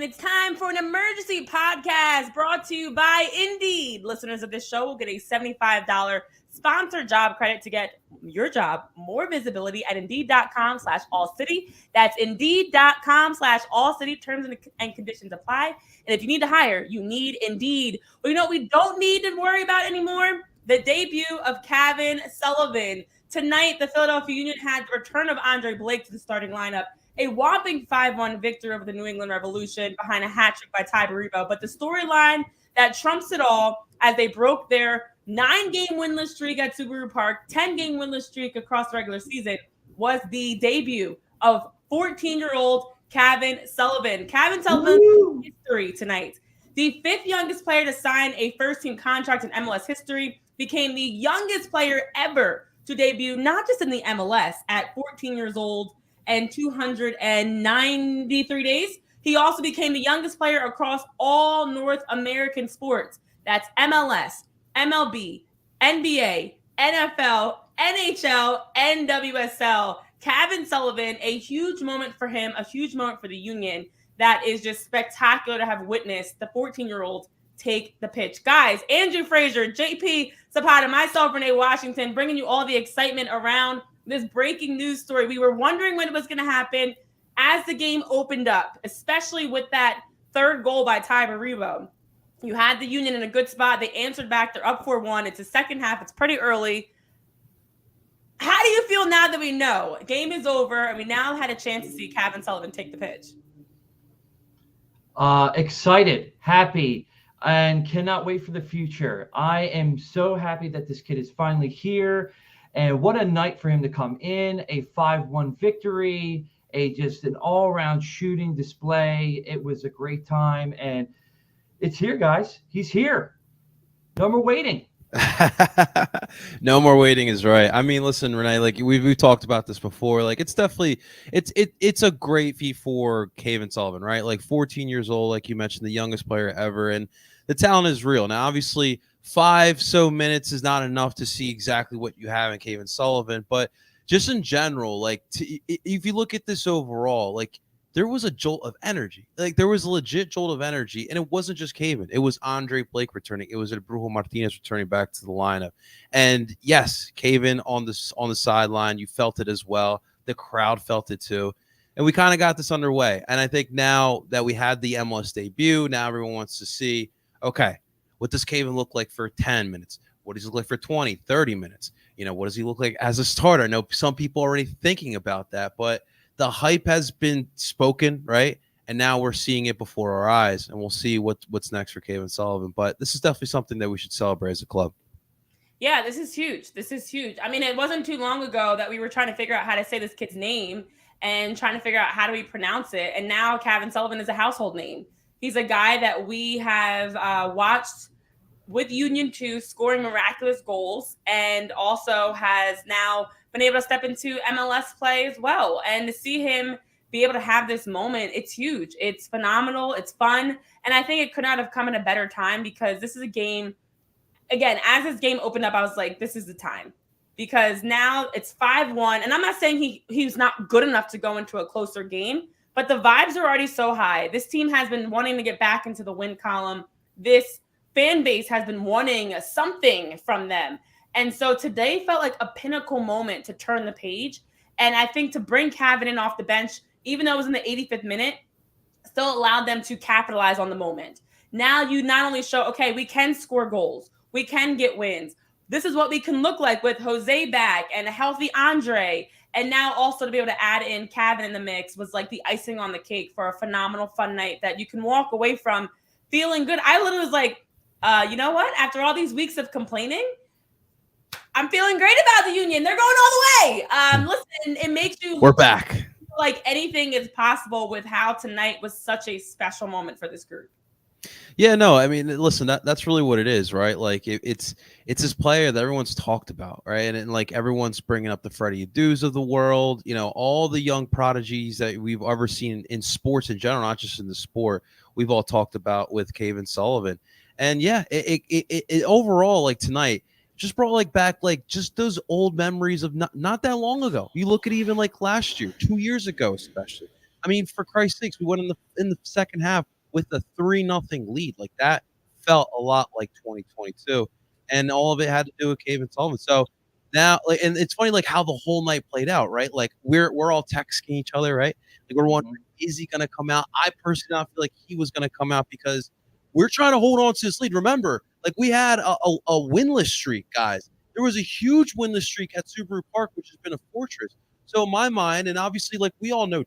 it's time for an emergency podcast brought to you by Indeed. Listeners of this show will get a $75 sponsored job credit to get your job more visibility at Indeed.com/AllCity. That's Indeed.com/AllCity. Terms and conditions apply. And if you need to hire, you need Indeed. Well, you know what we don't need to worry about anymore? The debut of Cavan Sullivan. Tonight, the Philadelphia Union had the return of Andre Blake to the starting lineup. A whopping 5-1 victory over the New England Revolution behind a hat trick by Ty Baribo. But the storyline that trumps it all as they broke their 9-game winless streak at Subaru Park, 10-game winless streak across the regular season, was the debut of 14-year-old Cavan Sullivan. Cavan Sullivan's history tonight. The 5th youngest player to sign a first-team contract in MLS history, became the youngest player ever to debut, not just in the MLS, at 14 years old and 293 days. He also became the youngest player across all North American sports. That's MLS, MLB, NBA, NFL, NHL, and WSL. Cavan Sullivan, a huge moment for him, a huge moment for the Union. That is just spectacular to have witnessed the 14-year-old take the pitch. Guys, Andrew Frazier, JP Zapata, myself, Renee Washington, bringing you all the excitement around this breaking news story. We were wondering when it was going to happen as the game opened up, especially with that third goal by Ty Baribo. You had the Union in a good spot. They answered back. They're up 4-1. It's the second half. It's pretty early. How do you feel now that we know? Game is over, and we now had a chance to see Cavan Sullivan take the pitch. Excited, happy, and cannot wait for the future. I am so happy that this kid is finally here. And what a night for him to come in, a 5-1 victory, just an all-around shooting display. It was a great time, and it's here, guys. He's here. No more waiting. No more waiting is right. I mean, listen, Renee, like we've talked about this before. Like it's definitely it's a great feat for Cavan Sullivan, right? Like 14 years old, like you mentioned, the youngest player ever, and the talent is real. Now, obviously, 5 minutes is not enough to see exactly what you have in Cavan Sullivan, but just in general, like if you look at this overall, like there was a jolt of energy. Like there was a legit jolt of energy, and it wasn't just Cavan. It was Andre Blake returning. It was Brujo Martinez returning back to the lineup. And yes, Cavan on the sideline, you felt it as well. The crowd felt it too. And we kind of got this underway. And I think now that we had the MLS debut, now everyone wants to see, okay, what does Cavan look like for 10 minutes? What does he look like for 20, 30 minutes? You know, what does he look like as a starter? I know some people are already thinking about that, but the hype has been spoken, right? And now we're seeing it before our eyes, and we'll see what's next for Cavan Sullivan. But this is definitely something that we should celebrate as a club. Yeah, this is huge. This is huge. I mean, it wasn't too long ago that we were trying to figure out how to say this kid's name and trying to figure out how do we pronounce it. And now Cavan Sullivan is a household name. He's a guy that we have watched with Union 2 scoring miraculous goals, and also has now been able to step into MLS play as well. And to see him be able to have this moment, it's huge. It's phenomenal. It's fun. And I think it could not have come at a better time, because this is a game, again, as this game opened up, I was like, this is the time. Because now it's 5-1. And I'm not saying he's not good enough to go into a closer game, but the vibes are already so high. This team has been wanting to get back into the win column. This fan base has been wanting something from them. And so today felt like a pinnacle moment to turn the page. And I think to bring Cavan in off the bench, even though it was in the 85th minute, still allowed them to capitalize on the moment. Now you not only show, okay, we can score goals, we can get wins. This is what we can look like with Jose back and a healthy Andre. And now also to be able to add in Cavan in the mix was like the icing on the cake for a phenomenal, fun night that you can walk away from feeling good. I literally was like, you know what? After all these weeks of complaining, I'm feeling great about the Union. They're going all the way. Listen, it makes you We're back. Feel like anything is possible with how tonight was such a special moment for this group. Yeah, no, I mean, listen, that's really what it is, right? Like it's this player that everyone's talked about, right? And like everyone's bringing up the Freddie Adu's of the world, you know, all the young prodigies that we've ever seen in sports in general, not just in the sport. We've all talked about with Cavan Sullivan. And yeah, it overall, like tonight, just brought like back like just those old memories of not that long ago. You look at even like last year, 2 years ago, especially. I mean, for Christ's sakes, we went in the second half with a 3-0 lead. Like that felt a lot like 2022, and all of it had to do with Cavan Sullivan. So now, like, and it's funny, like how the whole night played out, right? Like we're all texting each other, right? Like we're wondering, is he going to come out? I personally don't feel like he was going to come out because we're trying to hold on to this lead. Remember, like we had a winless streak, guys. There was a huge winless streak at Subaru Park, which has been a fortress. So in my mind, and obviously, like we all know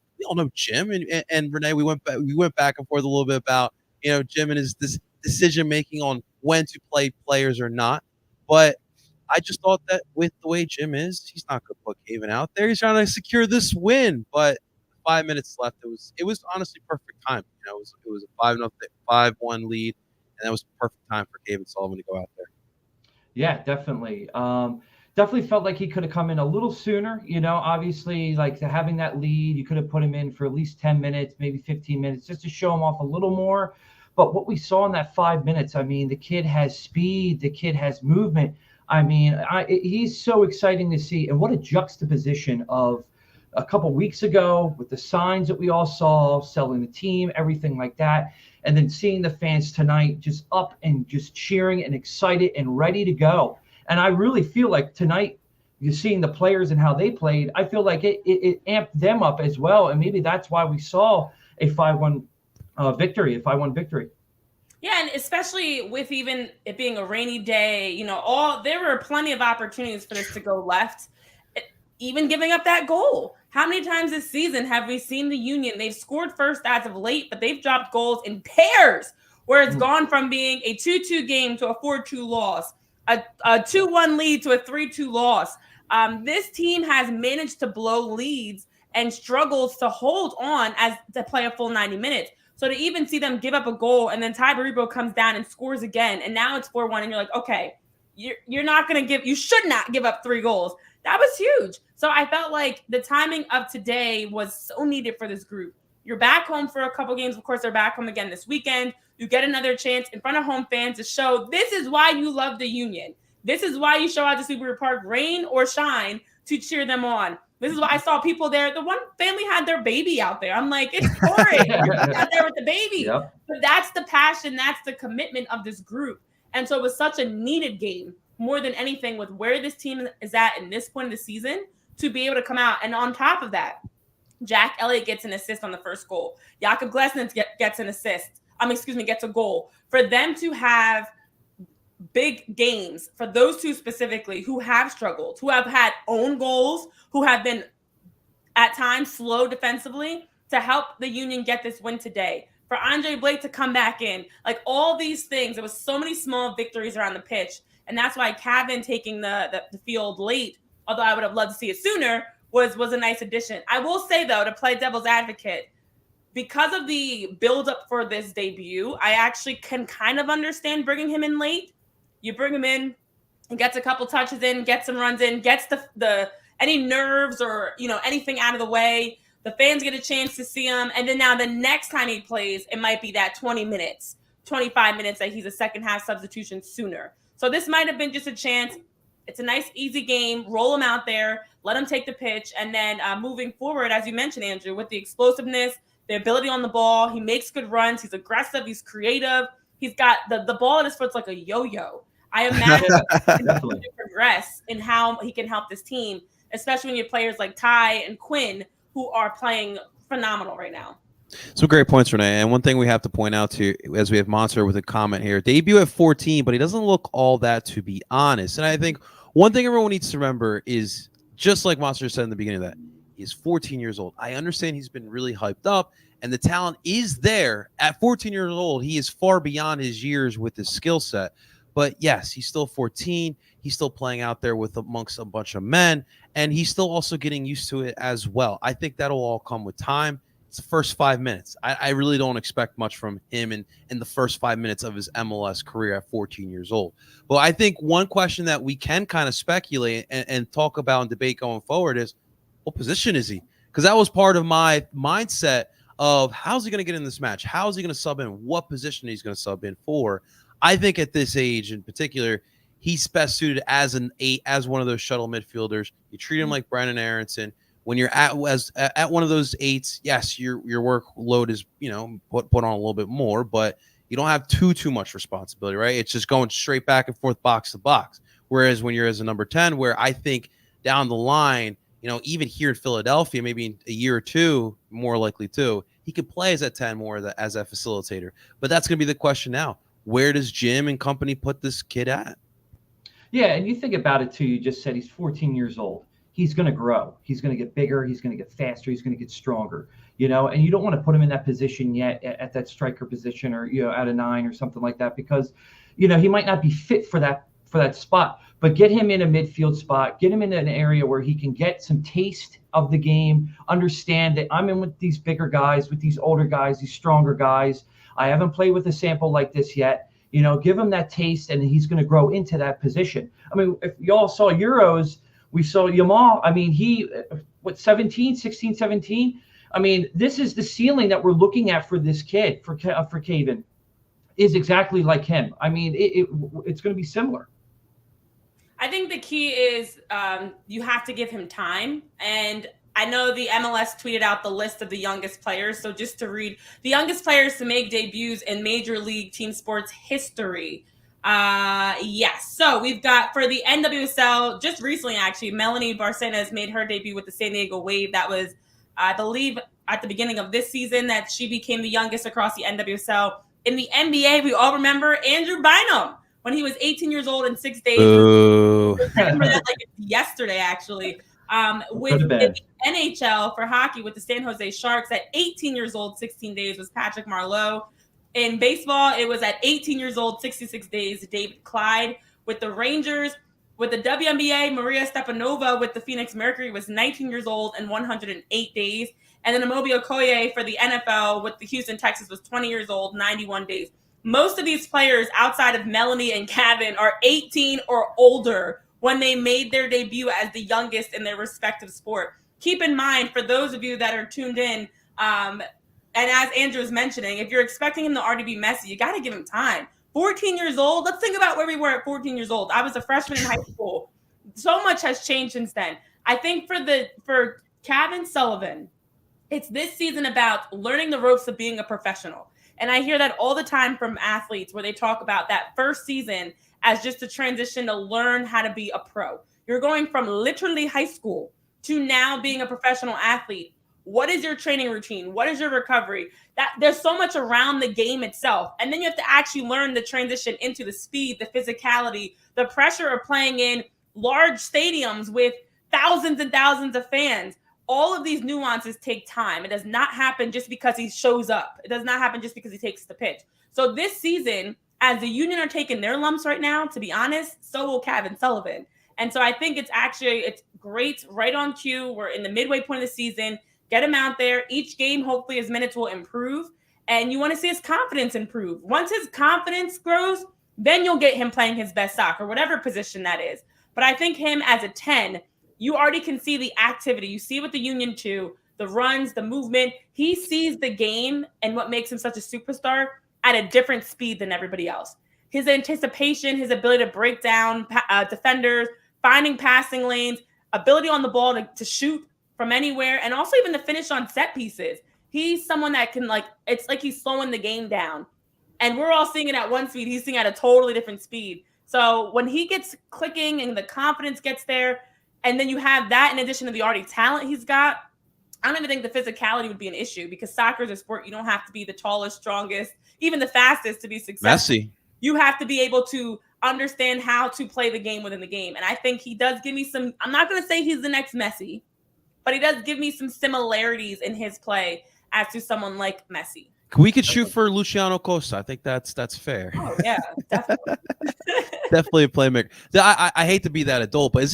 Jim and Renee. We went back and forth a little bit about Jim and his decision making on when to play players or not. But I just thought that with the way Jim is, he's not going to put Cavan out there. He's trying to secure this win. But 5 minutes left. It was honestly perfect time. It was a 5-1 lead, and that was perfect time for Cavan Sullivan to go out there. Yeah, definitely. Definitely felt like he could have come in a little sooner. Obviously, like having that lead, you could have put him in for at least 10 minutes, maybe 15 minutes, just to show him off a little more. But what we saw in that 5 minutes, I mean, the kid has speed, the kid has movement. I mean, he's so exciting to see. And what a juxtaposition of a couple weeks ago with the signs that we all saw, selling the team, everything like that. And then seeing the fans tonight just up and just cheering and excited and ready to go. And I really feel like tonight, you're seeing the players and how they played. I feel like it amped them up as well. And maybe that's why we saw a 5-1 victory, a 5-1 victory. Yeah, and especially with even it being a rainy day, there were plenty of opportunities for this to go left. Even giving up that goal. How many times this season have we seen the Union? They've scored first as of late, but they've dropped goals in pairs where it's gone from being a 2-2 game to a 4-2 loss, a 2-1 lead to a 3-2 loss. This team has managed to blow leads and struggles to hold on as to play a full 90 minutes. So to even see them give up a goal and then Ty Baribo comes down and scores again, and now it's 4-1, and you're like, okay, you should not give up 3 goals. That was huge. So I felt like the timing of today was so needed for this group. You're back home for a couple games. Of course, they're back home again this weekend. You get another chance in front of home fans to show this is why you love the Union. This is why you show out to Subaru Park, rain or shine, to cheer them on. This is why I saw people there. The one family had their baby out there. I'm like, it's horrid. You're out there with the baby. Yep. But that's the passion. That's the commitment of this group. And so it was such a needed game, more than anything, with where this team is at in this point of the season, to be able to come out. And on top of that, Jack Elliott gets an assist on the first goal. Jakob Glesnes gets an assist. Gets a goal. For them to have big games, for those two specifically, who have struggled, who have had own goals, who have been at times slow defensively, to help the Union get this win today. For Andre Blake to come back in, like all these things, there was so many small victories around the pitch. And that's why Cavan taking the field late, although I would have loved to see it sooner, was a nice addition. I will say, though, to play devil's advocate, because of the buildup for this debut, I actually can kind of understand bringing him in late. You bring him in, and gets a couple touches in, gets some runs in, gets the any nerves or anything out of the way. The fans get a chance to see him, and then now the next time he plays, it might be that 20 minutes, 25 minutes that he's a second half substitution sooner. So this might have been just a chance. It's a nice, easy game. Roll him out there. Let him take the pitch. And then moving forward, as you mentioned, Andrew, with the explosiveness, the ability on the ball, he makes good runs. He's aggressive. He's creative. He's got the ball at his foot's like a yo-yo. I imagine he's going to progress in how he can help this team, especially when you have players like Ty and Quinn who are playing phenomenal right now. Some great points, Renee. And one thing we have to point out to, as we have Monster with a comment here, debut at 14, but he doesn't look all that, to be honest. And I think one thing everyone needs to remember is, just like Monster said in the beginning of that, he's 14 years old. I understand he's been really hyped up, and the talent is there. At 14 years old, he is far beyond his years with his skill set. But yes, he's still 14. He's still playing out there with amongst a bunch of men, and he's still also getting used to it as well. I think that'll all come with time. It's the first 5 minutes. I really don't expect much from him in the first 5 minutes of his MLS career at 14 years old. But I think one question that we can kind of speculate and talk about and debate going forward is, what position is he? Because that was part of my mindset of how's he going to get in this match? How is he going to sub in? What position he's going to sub in for? I think at this age in particular, he's best suited as an 8, as one of those shuttle midfielders. You treat him like Brandon Aronson, when you're at one of those eights, yes, your workload is, you know, put on a little bit more, but you don't have too much responsibility, right? It's just going straight back and forth, box to box. Whereas when you're as a number 10, where I think down the line, you know, even here in Philadelphia, maybe in a year or two, more likely too, he could play as a 10 more as a facilitator. But that's going to be the question now. Where does Jim and company put this kid at? Yeah, and you think about it too. You just said he's 14 years old. He's going to grow. He's going to get bigger. He's going to get faster. He's going to get stronger. You know, and you don't want to put him in that position yet, at that striker position, or, you know, at a 9 or something like that, because, you know, he might not be fit for that spot. But get him in a midfield spot. Get him in an area where he can get some taste of the game. Understand that I'm in with these bigger guys, with these older guys, these stronger guys. I haven't played with a sample like this yet. You know, give him that taste, and he's going to grow into that position. I mean, if y'all saw Euros, we saw Yamal. I mean, he, 16, 17? I mean, this is the ceiling that we're looking at for this kid, for Cavan, is exactly like him. I mean, it's going to be similar. I think the key is you have to give him time. And I know the MLS tweeted out the list of the youngest players. So just to read, the youngest players to make debuts in Major League team sports history. Yes. So we've got, for the NWSL, just recently actually, Melanie Barcenas made her debut with the San Diego Wave. That was, I believe, at the beginning of this season that she became the youngest across the NWSL. In the NBA, we all remember Andrew Bynum when he was 18 years old in 6 days. Ooh. I remember that like yesterday, actually. With the NHL for hockey with the San Jose Sharks at 18 years old, 16 days was Patrick Marleau. In baseball, it was at 18 years old, 66 days, David Clyde. With the Rangers, with the WNBA, Maria Stepanova with the Phoenix Mercury was 19 years old and 108 days. And then Amobi Okoye for the NFL with the Houston Texans was 20 years old, 91 days. Most of these players outside of Melanie and Cavan are 18 or older when they made their debut as the youngest in their respective sport. Keep in mind, for those of you that are tuned in, and as Andrew was mentioning, if you're expecting him to already be Messi, you got to give him time. 14 years old. Let's think about where we were at 14 years old. I was a freshman in high school. So much has changed since then. I think for Cavan Sullivan, it's this season about learning the ropes of being a professional. And I hear that all the time from athletes where they talk about that first season as just a transition to learn how to be a pro. You're going from literally high school to now being a professional athlete. What is your training routine? What is your recovery? That there's so much around the game itself. And then you have to actually learn the transition into the speed, the physicality, the pressure of playing in large stadiums with thousands and thousands of fans. All of these nuances take time. It does not happen just because he shows up. It does not happen just because he takes the pitch. So this season, as the Union are taking their lumps right now, to be honest, so will Cavan Sullivan. And so I think it's great, right on cue. We're in the midway point of the season. Get him out there. Each game, hopefully his minutes will improve. And you want to see his confidence improve. Once his confidence grows, then you'll get him playing his best soccer, whatever position that is. But I think him as a 10, you already can see the activity. You see with the Union too, the runs, the movement. He sees the game and what makes him such a superstar at a different speed than everybody else. His anticipation, his ability to break down defenders, finding passing lanes, ability on the ball to shoot from anywhere, and also even to finish on set pieces. He's someone that can, it's like he's slowing the game down. And we're all seeing it at one speed. He's seeing it at a totally different speed. So when he gets clicking and the confidence gets there, and then you have that in addition to the already talent he's got, I don't even think the physicality would be an issue, because soccer is a sport. You don't have to be the tallest, strongest, even the fastest to be successful. Messi. You have to be able to understand how to play the game within the game. And I think he does give me some, I'm not going to say he's the next Messi, but he does give me some similarities in his play as to someone like Messi. We could shoot for Luciano Costa. I think that's fair. Oh, yeah, definitely. Definitely a playmaker. I hate to be that adult, but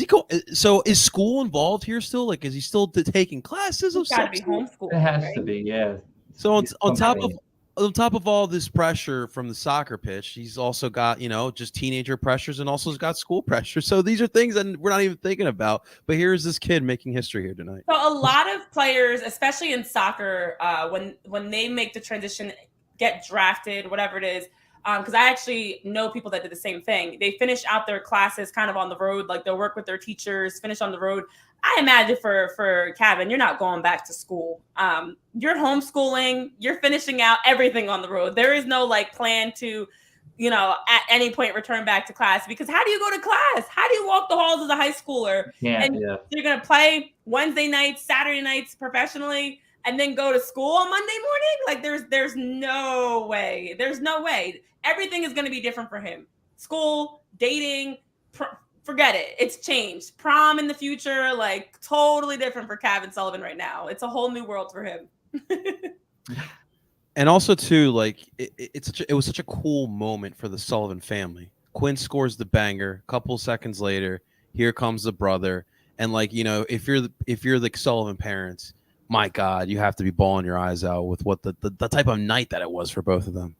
so is school involved here still? Like, is he still taking classes? It's got to be homeschooled. It has to be, yeah. So on top of all this pressure from the soccer pitch, he's also got, just teenager pressures, and also has got school pressure. So these are things that we're not even thinking about. But here's this kid making history here tonight. So a lot of players, especially in soccer, when they make the transition, get drafted, whatever it is, because I actually know people that did the same thing. They finish out their classes kind of on the road, like they'll work with their teachers, finish on the road. I imagine for Cavan, you're not going back to school. You're homeschooling, you're finishing out everything on the road. There is no like plan to, at any point return back to class, because how do you go to class? How do you walk the halls as a high schooler? And you're going to play Wednesday nights, Saturday nights professionally, and then go to school on Monday morning? Like there's no way. There's no way. Everything is going to be different for him. School, dating, forget it. It's changed. Prom in the future, like totally different for Cavan Sullivan right now. It's a whole new world for him. And also too, like it was such a cool moment for the Sullivan family. Quinn scores the banger. A couple seconds later, here comes the brother. And like, if you're the Sullivan parents, my God, you have to be bawling your eyes out with what the type of night that it was for both of them.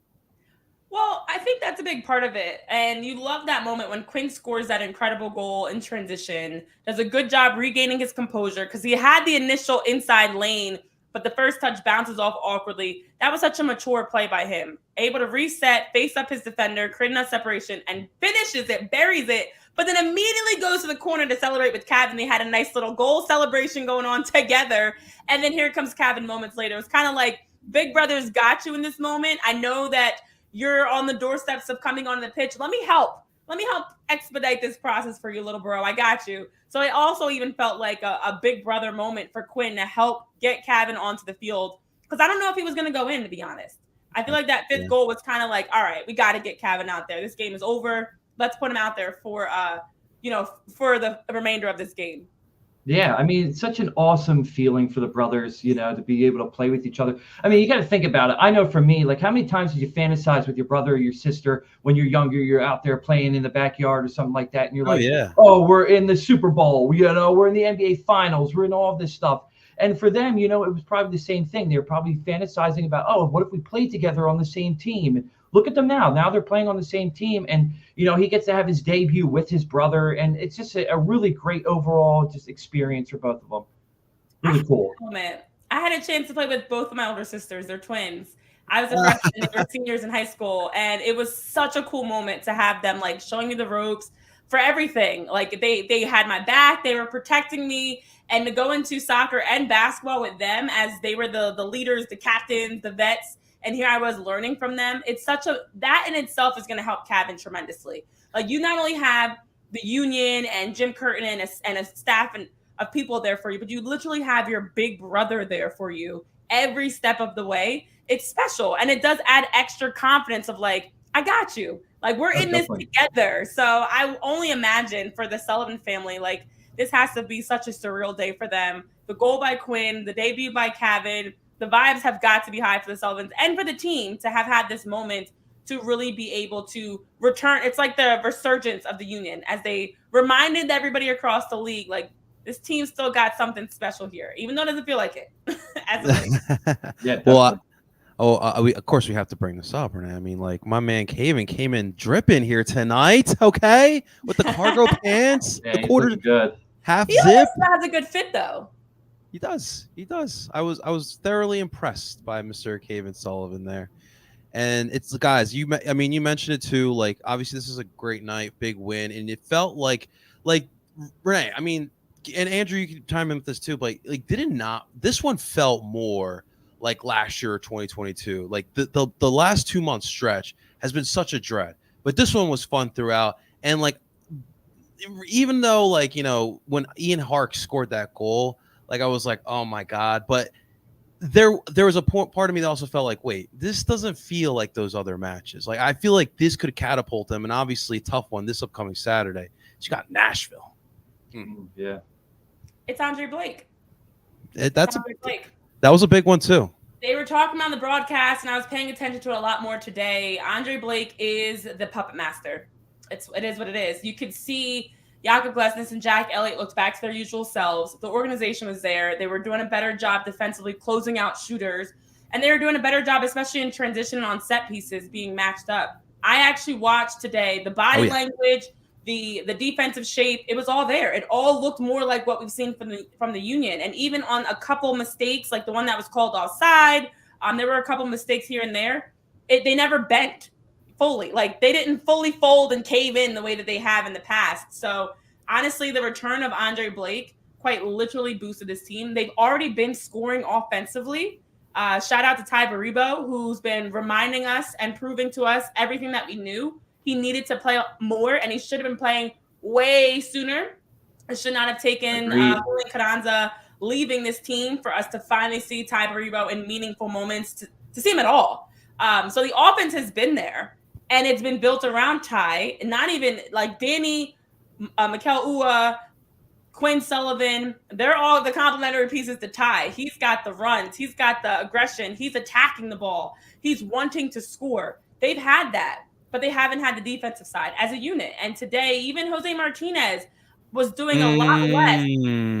Well, I think that's a big part of it. And you love that moment when Quinn scores that incredible goal in transition, does a good job regaining his composure, because he had the initial inside lane, but the first touch bounces off awkwardly. That was such a mature play by him. Able to reset, face up his defender, create enough separation, and finishes it, buries it, but then immediately goes to the corner to celebrate with Cavan. They had a nice little goal celebration going on together. And then here comes Cavan moments later. It's kind of like Big Brother's got you in this moment. I know that you're on the doorsteps of coming onto the pitch. Let me help. Let me help expedite this process for you, little bro. I got you. So it also even felt like a Big Brother moment for Quinn to help get Cavan onto the field. Because I don't know if he was going to go in, to be honest. I feel like that fifth goal was kind of like, all right, we got to get Cavan out there. This game is over. Let's put him out there for, for the remainder of this game. Yeah, I mean, it's such an awesome feeling for the brothers, to be able to play with each other. I mean, you got to think about it. I know for me, like, how many times did you fantasize with your brother or your sister when you're younger, you're out there playing in the backyard or something like that, and you're we're in the Super Bowl, we're in the NBA Finals, we're in all this stuff. And for them, it was probably the same thing. They were probably fantasizing about, what if we played together on the same team? Look at them now. Now they're playing on the same team. And, he gets to have his debut with his brother. And it's just a really great overall just experience for both of them. Really cool. I had a chance to play with both of my older sisters. They're twins. I was a freshman, they were seniors in high school. And it was such a cool moment to have them like showing me the ropes for everything. Like they had my back. They were protecting me. And to go into soccer and basketball with them as they were the leaders, the captains, the vets. And here I was learning from them. It's that in itself is going to help Cavan tremendously. Like, you not only have the union and Jim Curtin and a staff of people there for you, but you literally have your big brother there for you every step of the way. It's special. And it does add extra confidence of like, I got you. Like, we're in this together. So I only imagine for the Sullivan family, like, this has to be such a surreal day for them. The goal by Quinn, the debut by Cavan, the vibes have got to be high for the Sullivans and for the team to have had this moment to really be able to return. It's like the resurgence of the union as they reminded everybody across the league, like, this team still got something special here, even though it doesn't feel like it. Well, of course we have to bring this up, Renee. I mean, like, my man Cavan came in dripping here tonight, okay, with the cargo pants, the quarter good. Half he zip. He has a good fit though. He does. I was thoroughly impressed by Mr. Cavan Sullivan there. And it's the guys, you mentioned it too. Like, obviously this is a great night, big win. And it felt like Renee, I mean, and Andrew, you can chime in with this too, but like, this one felt more like last year, 2022. Like the last 2 months stretch has been such a dread, but this one was fun throughout. And like, even though, like, when Ian Hark scored that goal, like, I was like, oh my God. But there was a part of me that also felt like, wait, this doesn't feel like those other matches. Like, I feel like this could catapult them, and obviously tough one this upcoming Saturday. You got Nashville. Yeah. It's Andre Blake. That was a big one too. They were talking on the broadcast, and I was paying attention to it a lot more today. Andre Blake is the puppet master. It is what it is. You could see Jakob Glesnes and Jack Elliott looked back to their usual selves. The organization was there. They were doing a better job defensively, closing out shooters. And they were doing a better job, especially in transition on set pieces, being matched up. I actually watched today the body language, the defensive shape. It was all there. It all looked more like what we've seen from the Union. And even on a couple mistakes, like the one that was called offside, there were a couple mistakes here and there. They never bent. fully. Like, they didn't fully fold and cave in the way that they have in the past. So honestly, the return of Andre Blake quite literally boosted this team. They've already been scoring offensively. Shout out to Ty Baribo, who's been reminding us and proving to us everything that we knew. He needed to play more, and he should have been playing way sooner. It should not have taken Julian Carranza leaving this team for us to finally see Ty Baribo in meaningful moments to see him at all. So the offense has been there, and it's been built around Ty. Not even like Danny, Mikel Ua, Quinn Sullivan, they're all the complementary pieces to Ty. He's got the runs. He's got the aggression. He's attacking the ball. He's wanting to score. They've had that, but they haven't had the defensive side as a unit. And today, even Jose Martinez was doing a lot less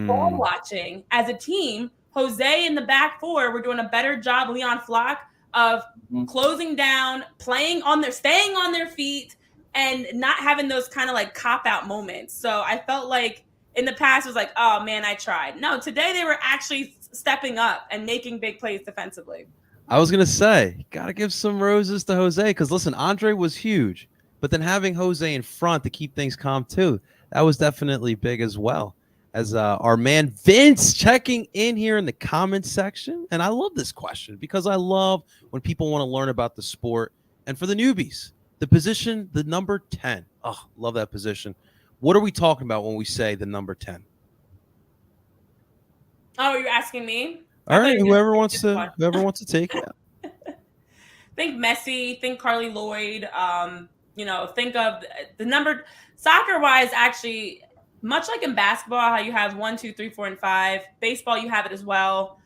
ball watching as a team. Jose and the back four were doing a better job, Leon Flock, of closing down, staying on their feet, and not having those kind of like cop-out moments. So I felt like in the past, it was like, oh, man, I tried. No, today they were actually stepping up and making big plays defensively. I was going to say, got to give some roses to Jose because, listen, Andre was huge. But then having Jose in front to keep things calm, too, that was definitely big as well. As our man Vince checking in here in the comments section. And I love this question because I love when people want to learn about the sport. And for the newbies, the position, the number 10. Oh, love that position. What are we talking about when we say the number 10? Oh, you're asking me? All right, whoever wants to take it. Think Messi, think Carly Lloyd, think of the number soccer-wise, actually, much like in basketball, how you have 1, 2, 3, 4, and 5. Baseball, you have it as well.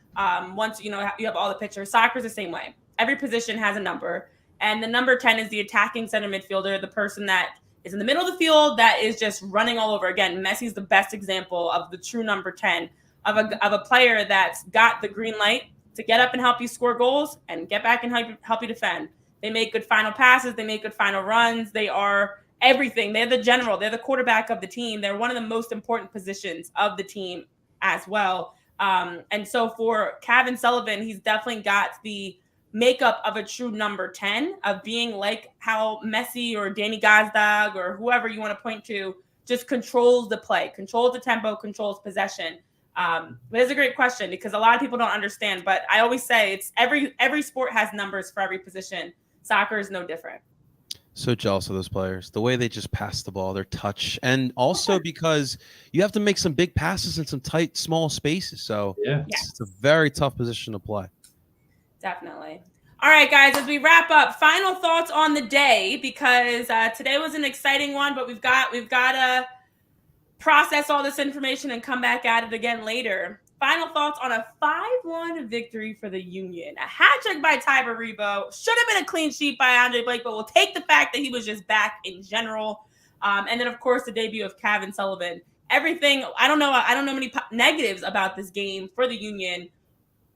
Once you have all the pitchers. Soccer's the same way. Every position has a number. And the number 10 is the attacking center midfielder, the person that is in the middle of the field that is just running all over. Again, Messi's the best example of the true number 10 of a player that's got the green light to get up and help you score goals and get back and help you defend. They make good final passes. They make good final runs. They are everything. They're the general. They're the quarterback of the team. They're one of the most important positions of the team as well. And so for Cavan Sullivan, he's definitely got the makeup of a true number 10 of being like how Messi or Danny Gazdag or whoever you want to point to just controls the play, controls the tempo, controls possession. But it's a great question because a lot of people don't understand, but I always say it's every sport has numbers for every position. Soccer is no different. So jealous of those players, the way they just pass the ball, their touch, and also because you have to make some big passes in some tight, small spaces. So it's a very tough position to play. Definitely. All right, guys, as we wrap up, final thoughts on the day, because today was an exciting one, but we've got to process all this information and come back at it again later. Final thoughts on a 5-1 victory for the Union. A hat trick by Ty Baribo. Should have been a clean sheet by Andre Blake, but we'll take the fact that he was just back in general. And then, of course, the debut of Cavan Sullivan. Everything, I don't know many negatives about this game for the Union,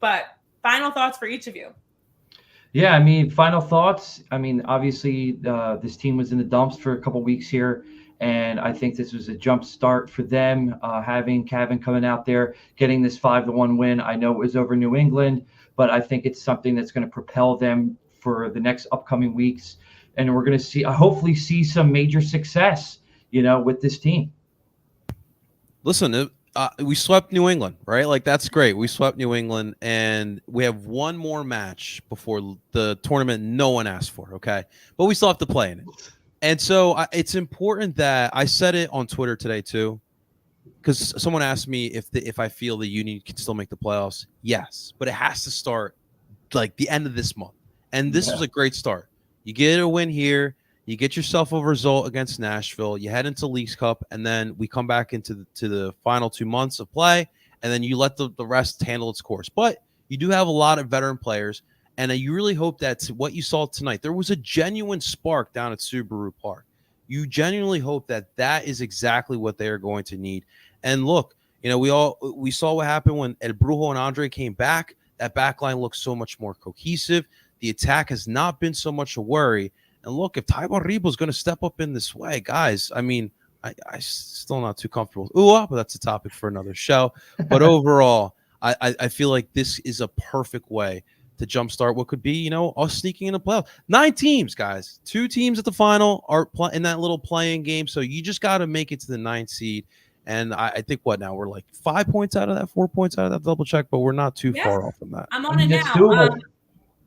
but final thoughts for each of you. Yeah, I mean, final thoughts. I mean, obviously, this team was in the dumps for a couple weeks here, and I think this was a jump start for them, having Cavan coming out there, getting this 5-1 win. I know it was over New England, but I think it's something that's going to propel them for the next upcoming weeks, and we're going to hopefully see some major success, with this team. Listen, we swept New England, right? Like, that's great. We swept New England, and we have one more match before the tournament no one asked for, okay? But we still have to play in it. And so it's important that I said it on Twitter today, too, because someone asked me if I feel the Union can still make the playoffs. Yes, but it has to start, like, the end of this month. And this was a great start. You get a win here. You get yourself a result against Nashville. You head into Leagues Cup, and then we come back into the final 2 months of play, and then you let the rest handle its course. But you do have a lot of veteran players, and you really hope that what you saw tonight, there was a genuine spark down at Subaru Park. You genuinely hope that is exactly what they are going to need. And look, we saw what happened when El Brujo and Andre came back. That back line looks so much more cohesive. The attack has not been so much a worry. And look, if Ty Baribo is going to step up in this way, guys, I mean, I still not too comfortable. But that's a topic for another show. But overall, I feel like this is a perfect way to jumpstart what could be, us sneaking in the playoff. 9 teams, guys. 2 teams at the final are in that little playing game. So you just got to make it to the 9th seed. And I think now we're like 5 points out of that, 4 points out of that, double check, but we're not too far off from that. I'm on it now.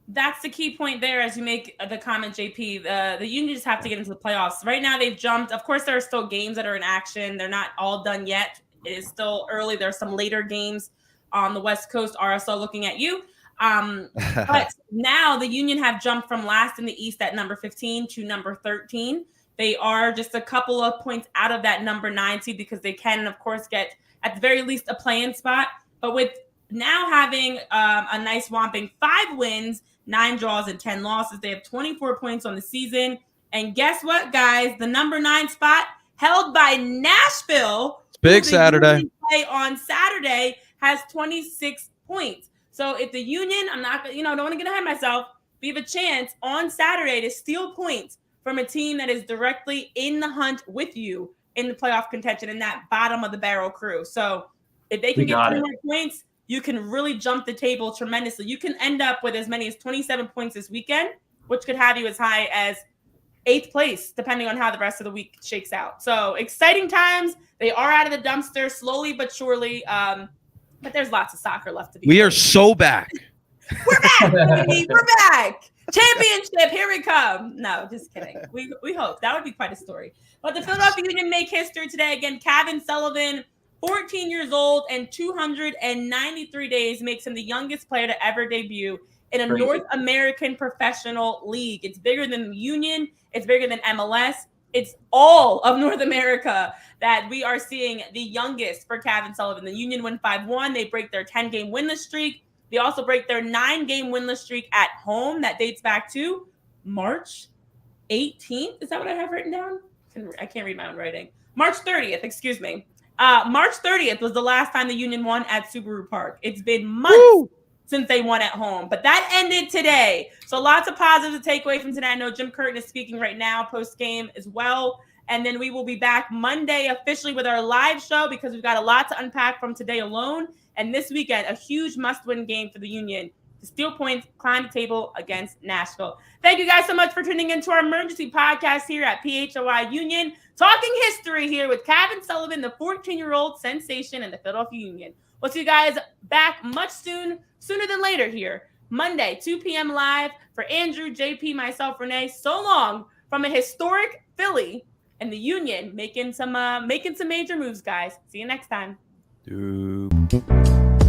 That's the key point there as you make the comment, JP. The Union just have to get into the playoffs. Right now they've jumped. Of course, there are still games that are in action. They're not all done yet. It is still early. There's some later games on the West Coast. RSL looking at you. But now the Union have jumped from last in the East at number 15 to number 13. They are just a couple of points out of that number 9 seed because they can, of course, get at the very least a play-in spot. But with now having a nice whopping 5 wins, 9 draws, and 10 losses, they have 24 points on the season. And guess what, guys? The number 9 spot held by Nashville. It's big Saturday. Play on Saturday has 26 points. So if the Union, I'm not, don't want to get ahead of myself, we have a chance on Saturday to steal points from a team that is directly in the hunt with you in the playoff contention in that bottom of the barrel crew. So if they can get 2 more points, you can really jump the table tremendously. You can end up with as many as 27 points this weekend, which could have you as high as 8th place, depending on how the rest of the week shakes out. So exciting times. They are out of the dumpster slowly but surely. But there's lots of soccer left to be We are so back. We're back, baby. We're back. Championship, here we come. No, just kidding. We hope. That would be quite a story. But the Philadelphia Union make history today. Again, Cavan Sullivan, 14 years old and 293 days, makes him the youngest player to ever debut in a North American professional league. It's bigger than the Union. It's bigger than MLS. It's all of North America that we are seeing the youngest for Cavan Sullivan. The Union win 5-1. They break their 10-game winless streak. They also break their 9-game winless streak at home. That dates back to March 18th. Is that what I have written down? I can't read my own writing. March 30th, excuse me. March 30th was the last time the Union won at Subaru Park. It's been months since they won at home, but that ended today. So lots of positives to take away from today. I know Jim Curtin is speaking right now post-game as well. And then we will be back Monday officially with our live show because we've got a lot to unpack from today alone. And this weekend, a huge must-win game for the Union to steal points, climb the table against Nashville. Thank you guys so much for tuning into our emergency podcast here at PHOI Union. Talking history here with Cavan Sullivan, the 14-year-old sensation in the Philadelphia Union. We'll see you guys back much sooner than later here. Monday, 2 p.m. live for Andrew, JP, myself, Renee. So long from a historic Philly and the Union making some major moves, guys. See you next time. Dude.